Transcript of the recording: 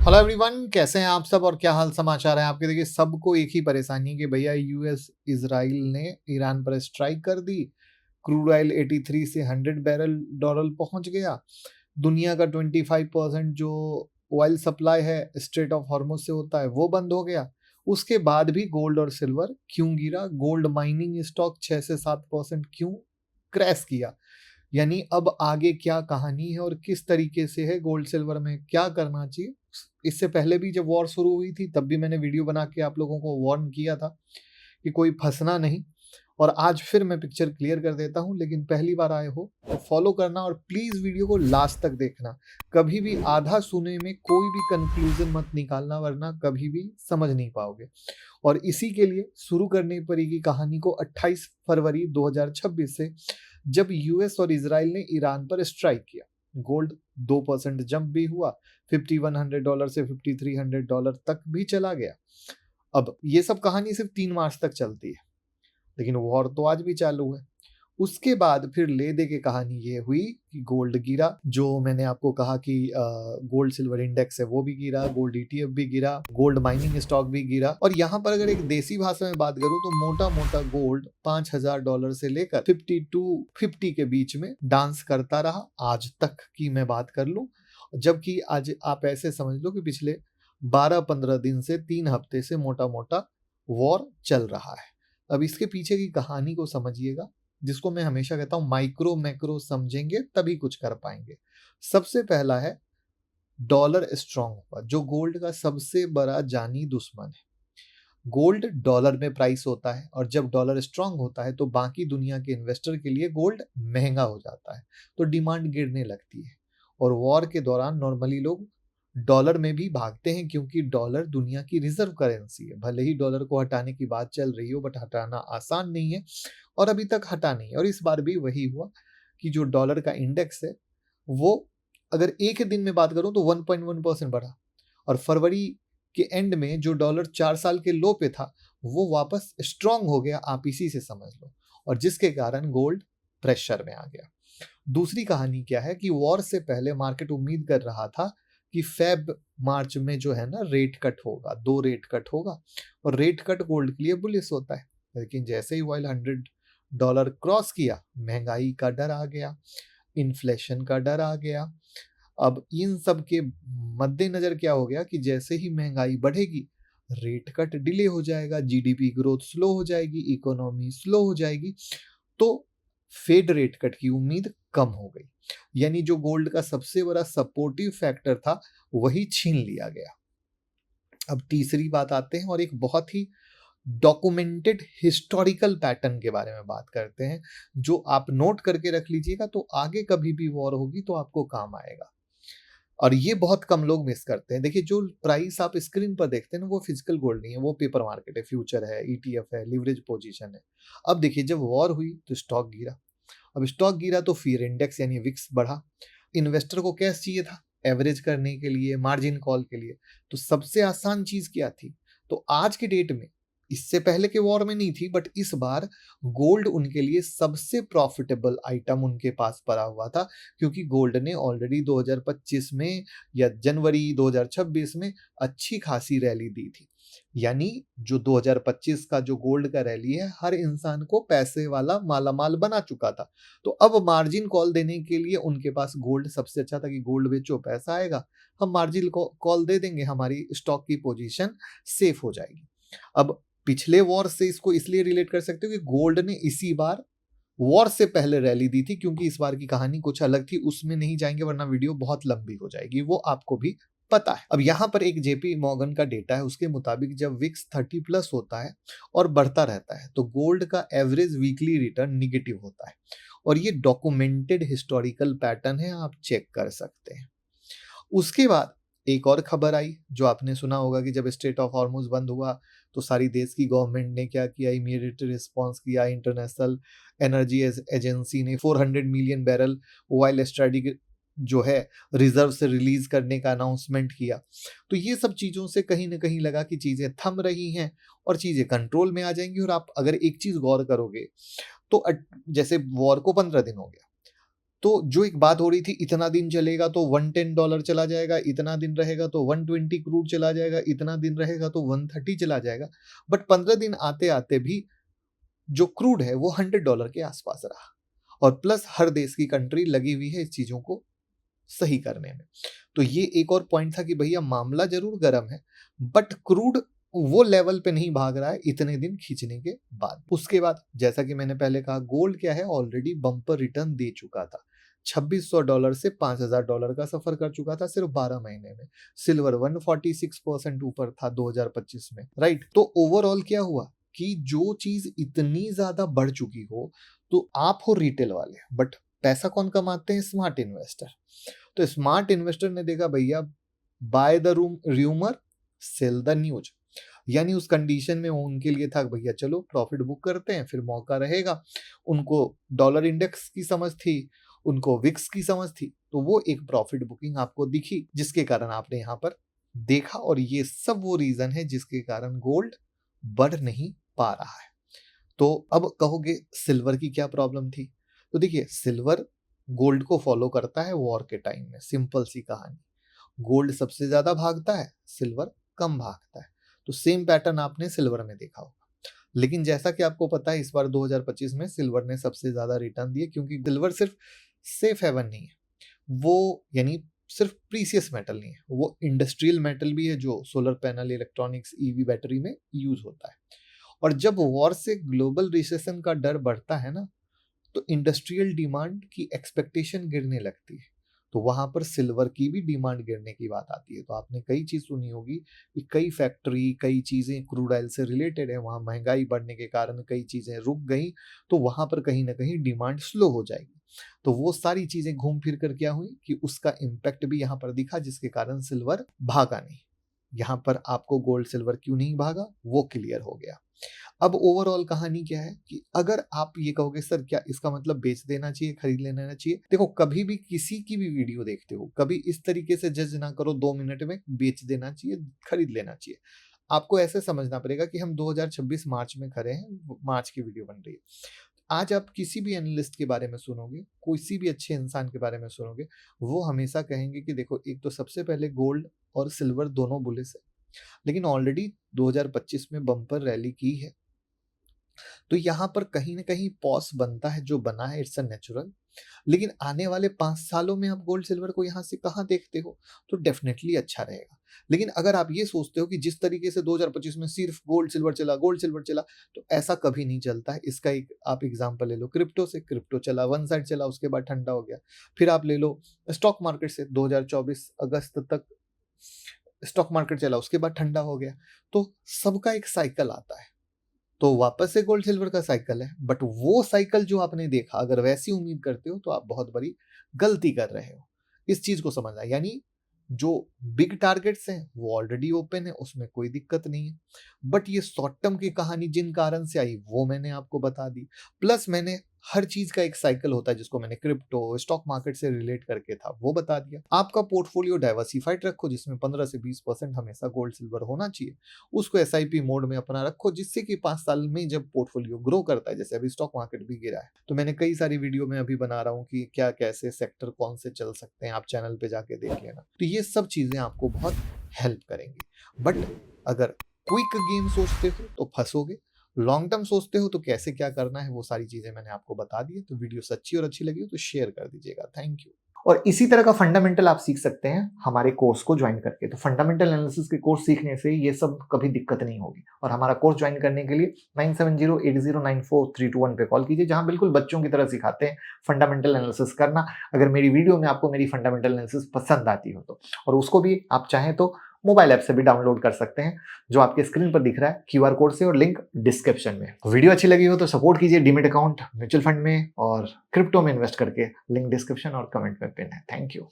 Hello everyone, कैसे हैं आप सब और क्या हाल समाचार है आपके। देखिए, सबको एक ही परेशानी है कि भैया यूएस इजराइल ने ईरान पर स्ट्राइक कर दी। क्रूड ऑयल 83 से 100 बैरल डॉलर पहुंच गया। दुनिया का 25% जो ऑयल सप्लाई है स्ट्रेट ऑफ हॉर्मुज से होता है वो बंद हो गया। उसके बाद भी गोल्ड और सिल्वर क्यों गिरा? गोल्ड माइनिंग स्टॉक 6 से 7% क्यों क्रैश किया? यानी अब आगे क्या कहानी है और किस तरीके से है, गोल्ड सिल्वर में क्या करना चाहिए। इससे पहले भी जब वॉर शुरू हुई थी तब भी मैंने वीडियो बना के आप लोगों को वार्न किया था कि कोई फंसना नहीं। और आज फिर मैं पिक्चर क्लियर कर देता हूं, लेकिन पहली बार आए हो तो फॉलो करना और प्लीज वीडियो को लास्ट तक देखना। कभी भी आधा सुने में कोई भी कंक्लूजन मत निकालना, वरना कभी भी समझ नहीं पाओगे। और इसी के लिए शुरू करनी पड़ेगी कहानी को 28 फरवरी 2026 से, जब यूएस और इजराइल ने ईरान पर स्ट्राइक किया। गोल्ड 2% जंप भी हुआ, $5100 से $5300 तक भी चला गया। अब ये सब कहानी सिर्फ 3 मार्च तक चलती है, लेकिन वॉर तो आज भी चालू है। उसके बाद फिर ले दे के कहानी ये हुई कि गोल्ड गिरा। जो मैंने आपको कहा कि गोल्ड सिल्वर इंडेक्स है वो भी गिरा, गोल्ड ईटीएफ भी गिरा, गोल्ड माइनिंग स्टॉक भी गिरा। और यहाँ पर अगर एक देसी भाषा में बात करूं तो मोटा मोटा गोल्ड $5000 से लेकर 5250 के बीच में डांस करता रहा आज तक की मैं बात कर लूं। जबकि आज आप ऐसे समझ लो कि पिछले 12-15 दिन से 3 हफ्ते से मोटा मोटा वॉर चल रहा है। अब इसके पीछे की कहानी को समझिएगा, जिसको मैं हमेशा कहता हूं माइक्रो मैक्रो समझेंगे तभी कुछ कर पाएंगे। सबसे पहला है डॉलर स्ट्रांग हुआ, जो गोल्ड का सबसे बड़ा जानी दुश्मन है। गोल्ड डॉलर में प्राइस होता है और जब डॉलर स्ट्रांग होता है तो बाकी दुनिया के इन्वेस्टर के लिए गोल्ड महंगा हो जाता है, तो डिमांड गिरने लगती है। और वॉर के दौरान नॉर्मली लोग डॉलर में भी भागते हैं, क्योंकि डॉलर दुनिया की रिजर्व करेंसी है। भले ही डॉलर को हटाने की बात चल रही हो, बट हटाना आसान नहीं है और अभी तक हटा नहीं है। और इस बार भी वही हुआ कि जो डॉलर का इंडेक्स है वो, अगर एक दिन में बात करूं तो 1.1% बढ़ा। और फरवरी के एंड में जो डॉलर 4 साल के लो पे था वो वापस स्ट्रांग हो गया, आप इसी से समझ लो। और जिसके कारण गोल्ड प्रेशर में आ गया। दूसरी कहानी क्या है कि वॉर से पहले मार्केट उम्मीद कर रहा था कि फेब मार्च में जो है ना रेट कट होगा, 2 रेट कट होगा और रेट कट गोल्ड के लिए बुलिश होता है। लेकिन जैसे ही ऑयल $100 क्रॉस किया, महंगाई का डर आ गया, इन्फ्लेशन का डर आ गया। अब इन सब के मद्देनजर क्या हो गया कि जैसे ही महंगाई बढ़ेगी रेट कट डिले हो जाएगा, जीडीपी ग्रोथ स्लो हो जाएगी, इकोनॉमी स्लो हो जाएगी, तो फेड रेट कट की उम्मीद कम हो गई। यानी जो गोल्ड का सबसे बड़ा सपोर्टिव फैक्टर था वही छीन लिया गया। अब तीसरी बात आते हैं और एक बहुत ही डॉक्यूमेंटेड हिस्टोरिकल पैटर्न के बारे में बात करते हैं, जो आप नोट करके रख लीजिएगा, तो आगे कभी भी वॉर होगी तो आपको काम आएगा। और ये बहुत कम लोग मिस करते हैं। देखिए, जो प्राइस आप स्क्रीन पर देखते हैं ना वो फिजिकल गोल्ड नहीं है, वो पेपर मार्केट है, फ्यूचर है, ईटीएफ है, लिवरेज पोजीशन है। अब देखिए, जब वॉर हुई तो स्टॉक गिरा। अब स्टॉक गिरा तो फियर इंडेक्स यानी विक्स बढ़ा। इन्वेस्टर को कैश चाहिए था एवरेज करने के लिए, मार्जिन कॉल के लिए। तो सबसे आसान चीज क्या थी? तो आज के डेट में, इससे पहले के वॉर में नहीं थी, बट इस बार गोल्ड उनके लिए सबसे प्रॉफिटेबल आइटम उनके पास पड़ा हुआ था, क्योंकि गोल्ड ने ऑलरेडी 2025 में या जनवरी 2026 में अच्छी खासी रैली दी थी। यानी जो 2025 का जो गोल्ड का रैली है, हर इंसान को पैसे वाला मालामाल बना चुका था। तो अब मार्जिन कॉल देने के लिए उनके पास गोल्ड सबसे अच्छा था कि गोल्ड बेचो, पैसा आएगा, हम मार्जिन कॉल दे देंगे, हमारी स्टॉक की पोजीशन सेफ हो जाएगी। अब पिछले वॉर से इसको इसलिए रिलेट कर सकते हो कि गोल्ड ने इसी बार वॉर से पहले रैली दी थी, क्योंकि इस बार की कहानी कुछ अलग थी। उसमें नहीं जाएंगे वरना वीडियो बहुत लंबी हो जाएगी, वो आपको भी पता है। अब यहाँ पर एक जेपी मॉर्गन का डेटा है, उसके मुताबिक जब विक्स 30+ होता है और बढ़ता रहता है तो गोल्ड का एवरेज वीकली रिटर्न निगेटिव होता है। और ये डॉक्यूमेंटेड हिस्टोरिकल पैटर्न है, आप चेक कर सकते हैं। उसके बाद एक और खबर आई जो आपने सुना होगा कि जब स्ट्रेट ऑफ हॉर्मुज बंद हुआ तो सारी देश की गवर्नमेंट ने क्या किया, इमीडिएट रिस्पांस किया। इंटरनेशनल एनर्जी एजेंसी ने 400 मिलियन बैरल ऑयल स्ट्रेटेजिक जो है रिजर्व से रिलीज करने का अनाउंसमेंट किया। तो ये सब चीजों से कहीं ना कहीं लगा कि चीजें थम रही हैं और चीजें कंट्रोल में आ जाएंगी। और आप अगर एक चीज गौर करोगे तो जैसे वॉर को 15 दिन हो गया, तो जो एक बात हो रही थी इतना दिन चलेगा तो $110 चला जाएगा, इतना दिन रहेगा तो 120 क्रूड चला जाएगा, इतना दिन रहेगा तो 130 चला जाएगा, बट 15 दिन आते-आते भी जो क्रूड है वो $100 के आसपास रहा, और प्लस हर देश की कंट्री लगी हुई है इस चीजों को सही करने में। तो ये एक और पॉइंट था कि भैया मामला जरूर गर्म है, बट क्रूड वो लेवल पे नहीं भाग रहा है इतने दिन खींचने के बाद। उसके बाद जैसा कि मैंने पहले कहा, गोल्ड क्या है, ऑलरेडी बम्पर रिटर्न दे चुका था। $2600 से $5000 का सफर कर चुका था सिर्फ 12 महीने में। सिल्वर 146% ऊपर था 2025 में, राइट। तो ओवरऑल क्या हुआ कि जो चीज इतनी ज्यादा बढ़ चुकी हो, तो आप हो रिटेल वाले, बट पैसा कौन कमाते हैं? Smart investor. तो स्मार्ट इन्वेस्टर ने देखा भैया, by the rumour cell the news, यानी उस कंडीशन में उनके लिए था भैया चलो प्रॉफिट बुक करते हैं, फिर मौका रहेगा। उनको डॉलर इंडेक्स की समझ थी, उनको विक्स की समझ थी, तो वो एक प्रॉफिट बुकिंग आपको दिखी, जिसके कारण आपने यहाँ पर देखा। और ये सब वो रीजन है जिसके कारण गोल्ड बढ़ नहीं पा रहा है। तो अब कहोगे सिल्वर की क्या प्रॉब्लम थी? तो देखिए, सिल्वर गोल्ड को फॉलो करता है वॉर के टाइम में, सिंपल सी कहानी। गोल्ड सबसे ज्यादा भागता है, सिल्वर कम भागता है। तो सेम पैटर्न आपने सिल्वर में देखा होगा। लेकिन जैसा कि आपको पता है, इस बार 2025 में सिल्वर ने सबसे ज्यादा रिटर्न दिए, क्योंकि सिल्वर सिर्फ सेफ हेवन नहीं है, वो यानी सिर्फ प्रीसियस मेटल नहीं है, वो इंडस्ट्रियल मेटल भी है जो solar panel, electronics, EV battery में यूज होता है। और जब वॉर से ग्लोबल रिसेशन का डर बढ़ता है ना, तो इंडस्ट्रियल डिमांड की एक्सपेक्टेशन गिरने लगती है, तो वहां पर सिल्वर की भी डिमांड गिरने की बात आती है। तो आपने कई चीज सुनी होगी कि कई फैक्ट्री, कई चीजें क्रूड ऑयल से रिलेटेड है, वहां महंगाई बढ़ने के कारण कई चीजें रुक गई, तो वहां पर कहीं ना कहीं डिमांड स्लो हो जाएगी। तो वो सारी चीजें घूम फिर कर क्या हुई कि उसका इम्पैक्ट भी यहाँ पर दिखा, जिसके कारण सिल्वर भागा नहीं। यहाँ पर आपको गोल्ड सिल्वर क्यों नहीं भागा वो क्लियर हो गया। अब ओवरऑल कहानी क्या है कि अगर आप ये कहोगे सर क्या इसका मतलब बेच देना चाहिए, खरीद लेना चाहिए, देखो कभी भी किसी की भी वीडियो देखते हो, कभी इस तरीके से जज ना करो 2 मिनट में बेच देना चाहिए, खरीद लेना चाहिए। आपको ऐसे समझना पड़ेगा कि हम 2026 मार्च में खड़े हैं, मार्च की वीडियो बन रही है। आज आप किसी भी एनालिस्ट के बारे में सुनोगे, किसी भी अच्छे इंसान के बारे में सुनोगे, वो हमेशा कहेंगे कि देखो एक तो सबसे पहले गोल्ड और सिल्वर दोनों बुलिश है, लेकिन ऑलरेडी 2025 में बम्पर रैली की है। तो यहाँ पर कहीं ना कहीं पॉस बनता है, जो बना है इट्स अ नेचुरल। लेकिन आने वाले 5 सालों में आप गोल्ड सिल्वर को यहाँ से कहाँ देखते हो? तो डेफिनेटली अच्छा रहेगा। लेकिन अगर आप ये सोचते हो कि जिस तरीके से 2025 में सिर्फ गोल्ड सिल्वर चला, गोल्ड सिल्वर चला, तो ऐसा कभी नहीं चलता है। इसका एक आप एग्जांपल ले लो क्रिप्टो से। क्रिप्टो चला, वन साइड चला, उसके बाद ठंडा हो गया। फिर आप ले लो स्टॉक मार्केट से, 2024 अगस्त तक स्टॉक मार्केट चला, उसके बाद ठंडा हो गया। तो सबका एक साइकिल आता है, तो वापस से गोल्ड सिल्वर का साइकिल है। बट वो साइकिल जो आपने देखा, अगर वैसी उम्मीद करते हो तो आप बहुत बड़ी गलती कर रहे हो। इस चीज को समझना, यानी जो बिग टारगेट्स हैं वो ऑलरेडी ओपन है, उसमें कोई दिक्कत नहीं है। बट ये शॉर्ट टर्म की कहानी जिन कारण से आई वो मैंने आपको बता दी। प्लस मैंने हर चीज का एक साइकिल होता है, जिसको मैंने क्रिप्टो, स्टॉक मार्केट से रिलेट करके था वो बता दिया। आपका पोर्टफोलियो डाइवर्सिफाइड रखो, जिसमें 15 से 20% हमेशा गोल्ड सिल्वर होना चाहिए। उसको एसआईपी मोड में अपना रखो, जिससे कि 5 साल में जब पोर्टफोलियो ग्रो करता है, जैसे अभी स्टॉक मार्केट भी गिरा है, तो मैंने कई सारी वीडियो में अभी बना रहा हूँ कि क्या कैसे सेक्टर कौन से चल सकते हैं, आप चैनल पे जाके देख लेना। तो ये सब चीजें आपको बहुत हेल्प करेंगी। बट अगर क्विक गेम सोचते हो तो फंसोगे, लॉन्ग टर्म सोचते हो तो कैसे क्या करना है वो सारी चीजें मैंने आपको बता दी है। तो वीडियो सच्ची और अच्छी लगी हो तो शेयर कर दीजिएगा। Thank you. और इसी तरह का फंडामेंटल आप सीख सकते हैं हमारे कोर्स को ज्वाइन करके। तो फंडामेंटल एनालिसिस के कोर्स सीखने से ये सब कभी दिक्कत नहीं होगी। और हमारा कोर्स ज्वाइन करने के लिए 9708094321 पे कॉल कीजिए, जहां बिल्कुल बच्चों की तरह सिखाते हैं फंडामेंटल एनालिसिस करना। अगर मेरी वीडियो में आपको मेरी फंडामेंटल एनालिसिस पसंद आती हो तो, और उसको भी आप चाहें तो मोबाइल ऐप से भी डाउनलोड कर सकते हैं, जो आपके स्क्रीन पर दिख रहा है क्यूआर कोड से, और लिंक डिस्क्रिप्शन में। वीडियो अच्छी लगी हो तो सपोर्ट कीजिए डीमेट अकाउंट, म्यूचुअल फंड में और क्रिप्टो में इन्वेस्ट करके। लिंक डिस्क्रिप्शन और कमेंट में पिन है। Thank you.